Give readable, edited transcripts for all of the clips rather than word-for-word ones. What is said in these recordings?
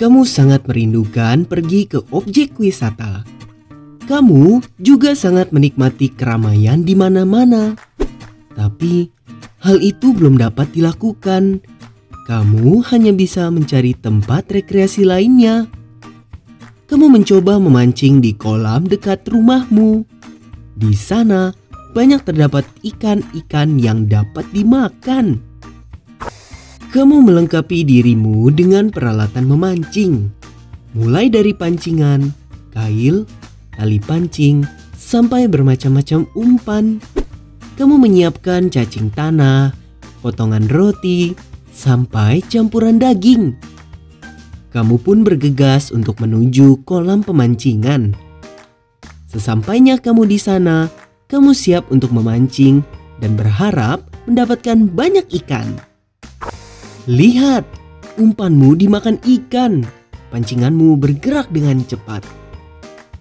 Kamu sangat merindukan pergi ke objek wisata. Kamu juga sangat menikmati keramaian di mana-mana. Tapi hal itu belum dapat dilakukan. Kamu hanya bisa mencari tempat rekreasi lainnya. Kamu mencoba memancing di kolam dekat rumahmu. Di sana banyak terdapat ikan-ikan yang dapat dimakan. Kamu melengkapi dirimu dengan peralatan memancing, mulai dari pancingan, kail, tali pancing, sampai bermacam-macam umpan. Kamu menyiapkan cacing tanah, potongan roti, sampai campuran daging. Kamu pun bergegas untuk menuju kolam pemancingan. Sesampainya kamu di sana, kamu siap untuk memancing dan berharap mendapatkan banyak ikan. Lihat, umpanmu dimakan ikan. Pancinganmu bergerak dengan cepat.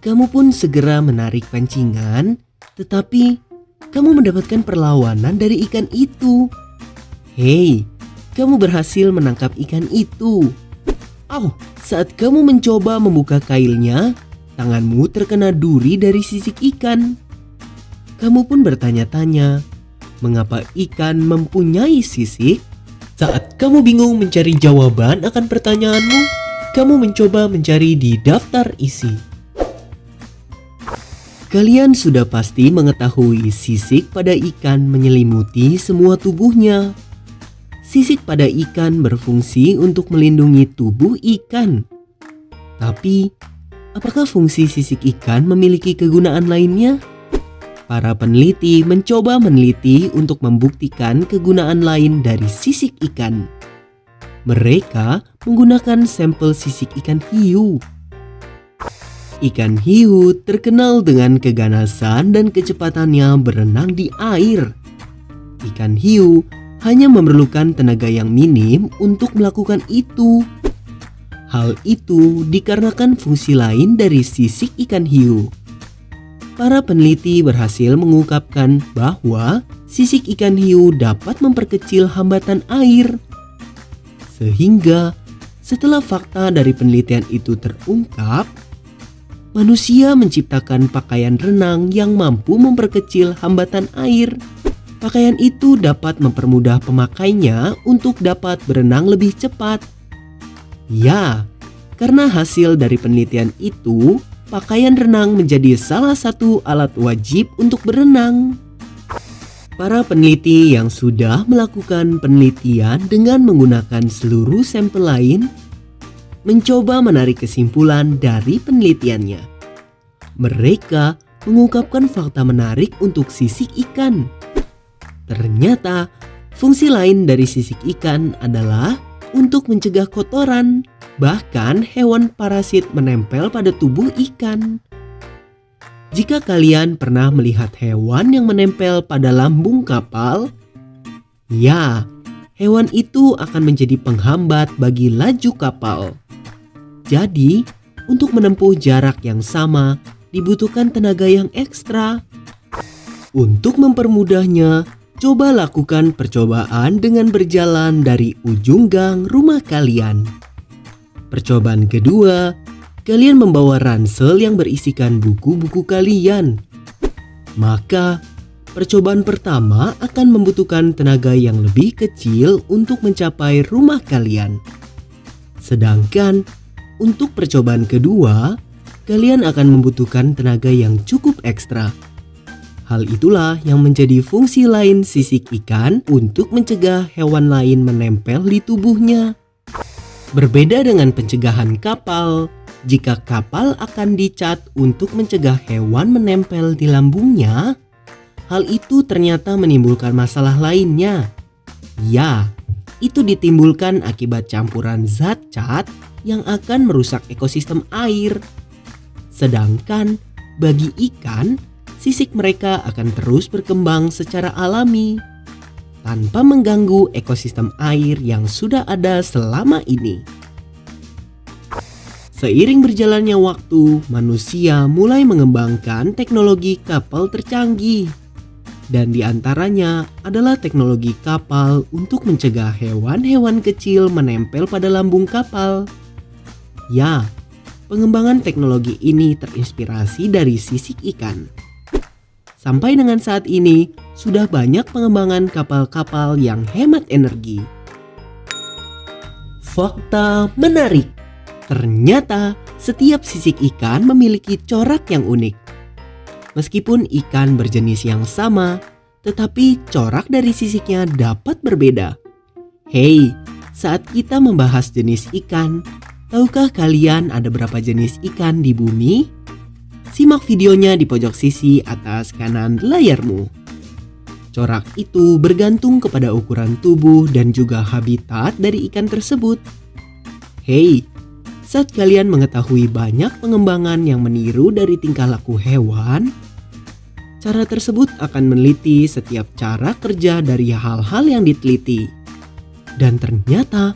Kamu pun segera menarik pancingan, tetapi kamu mendapatkan perlawanan dari ikan itu. Hei, kamu berhasil menangkap ikan itu. Saat kamu mencoba membuka kailnya, tanganmu terkena duri dari sisik ikan. Kamu pun bertanya-tanya, mengapa ikan mempunyai sisik? Saat kamu bingung mencari jawaban akan pertanyaanmu, kamu mencoba mencari di daftar isi. Kalian sudah pasti mengetahui sisik pada ikan menyelimuti semua tubuhnya. Sisik pada ikan berfungsi untuk melindungi tubuh ikan. Tapi, apakah fungsi sisik ikan memiliki kegunaan lainnya? Para peneliti mencoba meneliti untuk membuktikan kegunaan lain dari sisik ikan. Mereka menggunakan sampel sisik ikan hiu. Ikan hiu terkenal dengan keganasan dan kecepatannya berenang di air. Ikan hiu hanya memerlukan tenaga yang minim untuk melakukan itu. Hal itu dikarenakan fungsi lain dari sisik ikan hiu. Para peneliti berhasil mengungkapkan bahwa sisik ikan hiu dapat memperkecil hambatan air. Sehingga setelah fakta dari penelitian itu terungkap, manusia menciptakan pakaian renang yang mampu memperkecil hambatan air. Pakaian itu dapat mempermudah pemakainya untuk dapat berenang lebih cepat. Ya, karena hasil dari penelitian itu, pakaian renang menjadi salah satu alat wajib untuk berenang. Para peneliti yang sudah melakukan penelitian dengan menggunakan seluruh sampel lain mencoba menarik kesimpulan dari penelitiannya. Mereka mengungkapkan fakta menarik untuk sisik ikan. Ternyata fungsi lain dari sisik ikan adalah untuk mencegah kotoran. Bahkan hewan parasit menempel pada tubuh ikan. Jika kalian pernah melihat hewan yang menempel pada lambung kapal, ya, hewan itu akan menjadi penghambat bagi laju kapal. Jadi, untuk menempuh jarak yang sama, dibutuhkan tenaga yang ekstra. Untuk mempermudahnya, coba lakukan percobaan dengan berjalan dari ujung gang rumah kalian. Percobaan kedua, kalian membawa ransel yang berisikan buku-buku kalian. Maka, percobaan pertama akan membutuhkan tenaga yang lebih kecil untuk mencapai rumah kalian. Sedangkan, untuk percobaan kedua, kalian akan membutuhkan tenaga yang cukup ekstra. Hal itulah yang menjadi fungsi lain sisik ikan untuk mencegah hewan lain menempel di tubuhnya. Berbeda dengan pencegahan kapal, jika kapal akan dicat untuk mencegah hewan menempel di lambungnya, hal itu ternyata menimbulkan masalah lainnya. Ya, itu ditimbulkan akibat campuran zat cat yang akan merusak ekosistem air. Sedangkan bagi ikan, sisik mereka akan terus berkembang secara alami tanpa mengganggu ekosistem air yang sudah ada selama ini. Seiring berjalannya waktu, manusia mulai mengembangkan teknologi kapal tercanggih. Dan di antaranya adalah teknologi kapal untuk mencegah hewan-hewan kecil menempel pada lambung kapal. Ya, pengembangan teknologi ini terinspirasi dari sisik ikan. Sampai dengan saat ini, sudah banyak pengembangan kapal-kapal yang hemat energi. Fakta menarik. Ternyata setiap sisik ikan memiliki corak yang unik. Meskipun ikan berjenis yang sama, tetapi corak dari sisiknya dapat berbeda. Hey, saat kita membahas jenis ikan, tahukah kalian ada berapa jenis ikan di bumi? Simak videonya di pojok sisi atas kanan layarmu. Corak itu bergantung kepada ukuran tubuh dan juga habitat dari ikan tersebut. Hey, saat kalian mengetahui banyak pengembangan yang meniru dari tingkah laku hewan, cara tersebut akan meneliti setiap cara kerja dari hal-hal yang diteliti. Dan ternyata,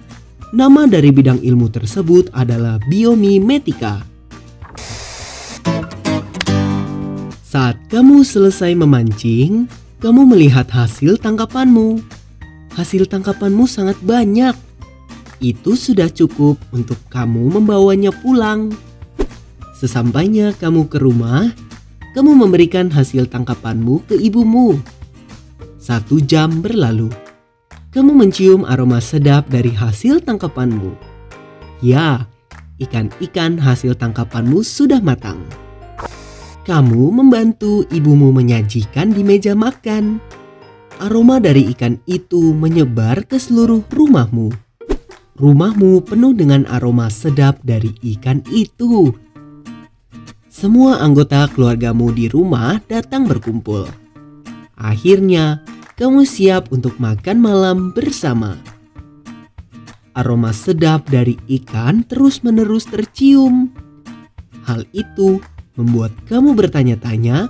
nama dari bidang ilmu tersebut adalah biomimetika. Saat kamu selesai memancing, kamu melihat hasil tangkapanmu. Hasil tangkapanmu sangat banyak. Itu sudah cukup untuk kamu membawanya pulang. Sesampainya kamu ke rumah, kamu memberikan hasil tangkapanmu ke ibumu. 1 jam berlalu. Kamu mencium aroma sedap dari hasil tangkapanmu. Ya, ikan-ikan hasil tangkapanmu sudah matang. Kamu membantu ibumu menyajikan di meja makan. Aroma dari ikan itu menyebar ke seluruh rumahmu. Rumahmu penuh dengan aroma sedap dari ikan itu. Semua anggota keluargamu di rumah datang berkumpul. Akhirnya, kamu siap untuk makan malam bersama. Aroma sedap dari ikan terus-menerus tercium. Hal itu membuat kamu bertanya-tanya,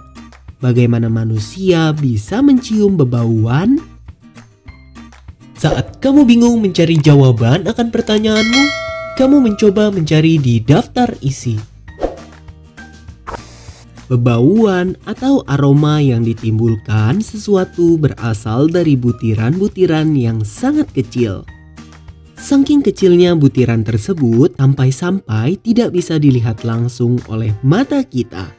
bagaimana manusia bisa mencium bebauan? Saat kamu bingung mencari jawaban akan pertanyaanmu, kamu mencoba mencari di daftar isi. Bebauan atau aroma yang ditimbulkan sesuatu berasal dari butiran-butiran yang sangat kecil. Saking kecilnya butiran tersebut sampai-sampai tidak bisa dilihat langsung oleh mata kita.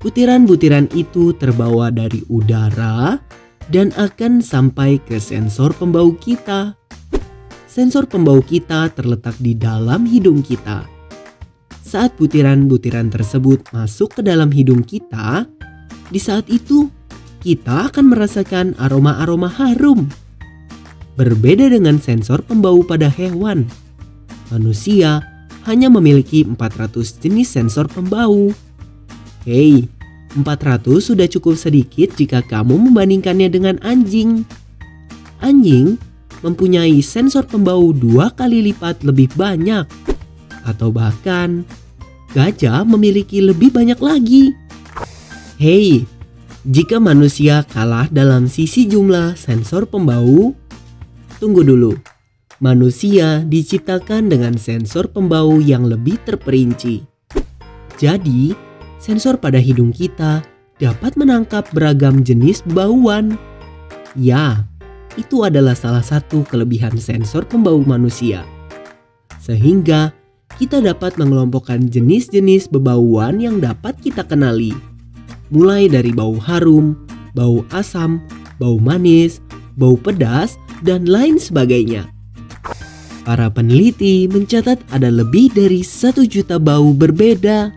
Butiran-butiran itu terbawa dari udara dan akan sampai ke sensor pembau kita. Sensor pembau kita terletak di dalam hidung kita. Saat butiran-butiran tersebut masuk ke dalam hidung kita, di saat itu kita akan merasakan aroma-aroma harum. Berbeda dengan sensor pembau pada hewan, manusia hanya memiliki 400 jenis sensor pembau. Hey, 400 sudah cukup sedikit jika kamu membandingkannya dengan anjing. Anjing mempunyai sensor pembau 2 kali lipat lebih banyak. Atau bahkan, gajah memiliki lebih banyak lagi. Hey, jika manusia kalah dalam sisi jumlah sensor pembau, tunggu dulu. Manusia diciptakan dengan sensor pembau yang lebih terperinci. Jadi, sensor pada hidung kita dapat menangkap beragam jenis bauan. Ya, itu adalah salah satu kelebihan sensor pembau manusia. Sehingga kita dapat mengelompokkan jenis-jenis bebauan yang dapat kita kenali. Mulai dari bau harum, bau asam, bau manis, bau pedas, dan lain sebagainya. Para peneliti mencatat ada lebih dari 1 juta bau berbeda.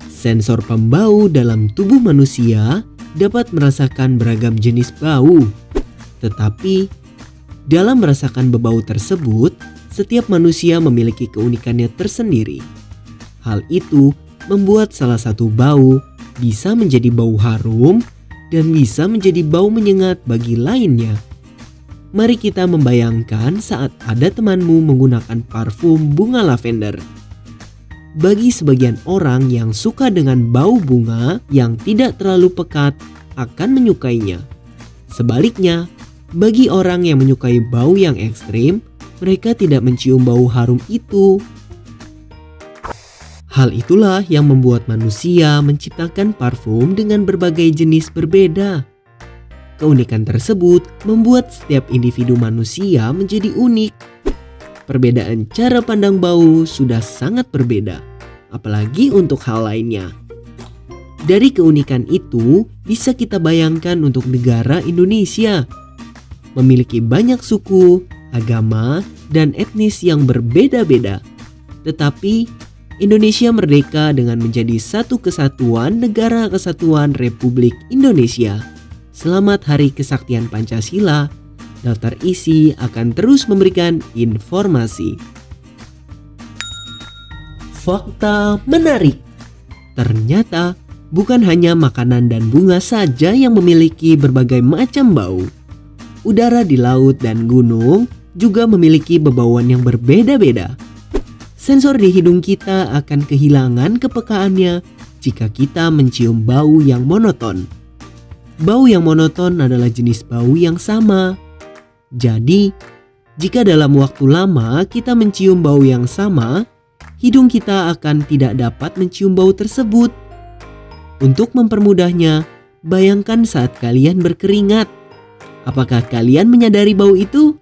Sensor pembau dalam tubuh manusia dapat merasakan beragam jenis bau. Tetapi, dalam merasakan bebau tersebut, setiap manusia memiliki keunikannya tersendiri. Hal itu membuat salah satu bau bisa menjadi bau harum dan bisa menjadi bau menyengat bagi lainnya. Mari kita membayangkan saat ada temanmu menggunakan parfum bunga lavender. Bagi sebagian orang yang suka dengan bau bunga yang tidak terlalu pekat akan menyukainya. Sebaliknya, bagi orang yang menyukai bau yang ekstrim, mereka tidak mencium bau harum itu. Hal itulah yang membuat manusia menciptakan parfum dengan berbagai jenis berbeda. Keunikan tersebut membuat setiap individu manusia menjadi unik. perbedaan cara pandang bau sudah sangat berbeda, apalagi untuk hal lainnya. Dari keunikan itu, bisa kita bayangkan untuk negara Indonesia. Memiliki banyak suku, agama, dan etnis yang berbeda-beda. Tetapi, Indonesia merdeka dengan menjadi satu kesatuan Negara Kesatuan Republik Indonesia. Selamat Hari Kesaktian Pancasila. Daftar isi akan terus memberikan informasi. Fakta menarik. Ternyata bukan hanya makanan dan bunga saja yang memiliki berbagai macam bau. Udara di laut dan gunung juga memiliki bebauan yang berbeda-beda. Sensor di hidung kita akan kehilangan kepekaannya jika kita mencium bau yang monoton. Bau yang monoton adalah jenis bau yang sama. Jadi, jika dalam waktu lama kita mencium bau yang sama, hidung kita akan tidak dapat mencium bau tersebut. Untuk mempermudahnya, bayangkan saat kalian berkeringat. Apakah kalian menyadari bau itu?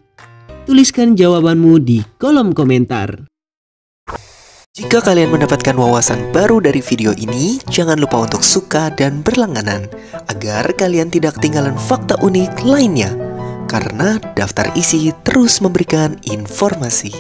Tuliskan jawabanmu di kolom komentar. Jika kalian mendapatkan wawasan baru dari video ini, jangan lupa untuk suka dan berlangganan agar kalian tidak ketinggalan fakta unik lainnya. Karena daftar isi terus memberikan informasi.